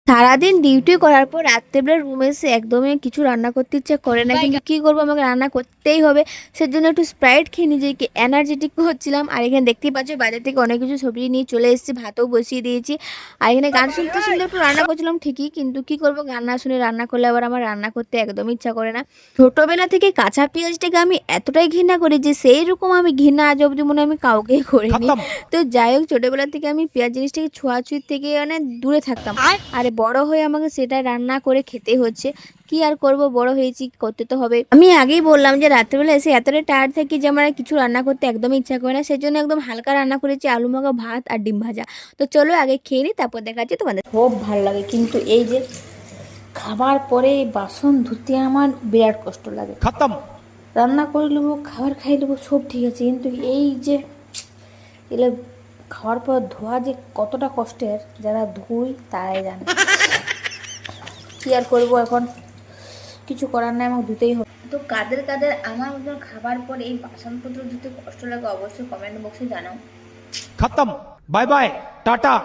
সারাদিন ডিউটি করার পর রাত্রেবেলা রুমে এসে একদমই কিছু রান্না করতে ইচ্ছা করে না, কিন্তু কি করবো, আমাকে রান্না করতেই হবে। সেজন্য একটু স্প্রাইট খেয়ে নিজেকে এনার্জেটিক হচ্ছিলাম। আর এখানে দেখতেই পাচ্ছ বাজার থেকে অনেক কিছু সবজি নিয়ে চলে এসেছি, ভাতও বসিয়ে দিয়েছি। আর এখানে গান শুনতে শুনতে একটু রান্না করছিলাম ঠিকই, কিন্তু কি করবো, গান না শুনে রান্না করলে আবার আমার রান্না করতে একদমই ইচ্ছা করে না। ছোটবেলা থেকে কাঁচা পেঁয়াজটাকে আমি এতটাই ঘৃণা করি যে সেই রকম আমি ঘৃণা আজ অব্দি মনে হয় আমি কাউকেই করিনি। তো যাই হোক, ছোটবেলা থেকে আমি পেঁয়াজ জিনিসটাকে ছোঁয়াছুঁয়ির থেকে মানে দূরে থাকতাম। আরে বড় হয়ে আমাকে সেটা রান্না করে খেতে হচ্ছে। কি আর করব, বড় হয়েছি, করতে তো হবে। আমি আগেই বললাম যে রাত্রেবেলা এসে এতটাই টায়ার্ড থাকি যে আমার আর কিছু রান্না করতে একদমই ইচ্ছা করে না। সেজন্য একদম হালকা রান্না করেছি, আলু মাখা ভাত আর ডিম ভাজা। তো চলো আগে খেয়ে নিই, তারপর দেখাচ্ছি তোমাদের। খুব ভালো লাগে, কিন্তু এই যে খাবার পরে বাসন ধুতে আমার বিরাট কষ্ট লাগে। खत्म। রান্না করে নেবো, খাবার খাই নেবো, সব ঠিক আছে, কিন্তু এই যে এগুলো খাওয়ার পর ধোয়া যে কতটা কষ্টের, যারা ধুই তারাই জানে। কি আর করবো, এখন কিছু করার নাই, আমাকে ধুতেই হবে। তো কাদের কাদের আমার মতন খাবার পর এই বাসনপত্র ধুতে কষ্ট লাগে অবশ্যই কমেন্ট বক্সে জানাও। खत्म। Bye bye Tata.